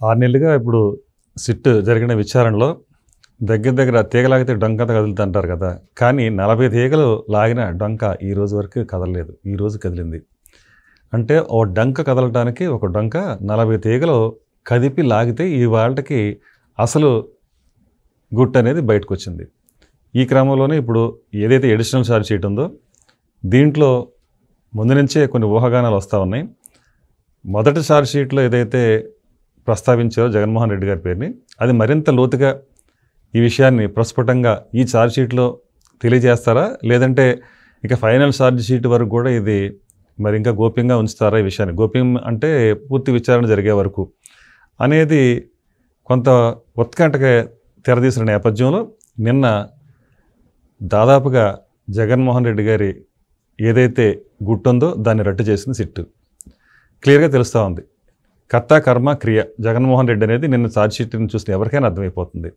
6 నెలలుగా ఇప్పుడు సిట్ జరిగిన విచారణలో దగ్గర దగ్గర తీగలాగితే డొంకంత కదులుతుంటారు కదా! కానీ 40 తీగలు లాగిన డొంక ఈ రోజు వరకు కదలలేదు. ఈరోజు కదిలింది. అంటే ఓ డొంక కదలటానికి ఒక డొంక 40 తీగలు కదిపి లాగితే ఇవాల్టికి అసలు గుట్టనేది బయటకొచ్చింది. ఈ క్రమంలోనే ఇప్పుడు ఏదైతే అడిషనల్ ఛార్జ్ షీట్ ఉందో దీంట్లో ముందు నుంచే కొన్ని ఊహాగానాలు వస్తా ఉన్నాయి. మొదటి ఛార్జ్ షీట్‌లో ఏదైతే ప్రస్తావించారో జగన్మోహన్ రెడ్డి గారి పేరుని, అది మరింత లోతుగా ఈ విషయాన్ని ప్రస్ఫుటంగా ఈ ఛార్జ్ షీట్‌లో తెలియజేస్తారా? లేదంటే ఇక ఫైనల్ ఛార్జ్ షీట్ వరకు కూడా ఇది మరి ఇంకా గోప్యంగా ఉంచుతారా ఈ విషయాన్ని? గోప్యం అంటే పూర్తి విచారణ జరిగే వరకు అనేది కొంత ఉత్కంఠగా తెరదీసిన నేపథ్యంలో నిన్న దాదాపుగా జగన్మోహన్ రెడ్డి గారి ఏదైతే గుట్టుందో దాన్ని రట్టు చేసింది సిట్టు. క్లియర్‌గా తెలుస్తూ ఉంది. కర్త, కర్మ, క్రియ జగన్మోహన్ రెడ్డి అనేది నిన్న ఛార్జ్ షీట్‌ని చూస్తే ఎవరికైనా అర్థమైపోతుంది.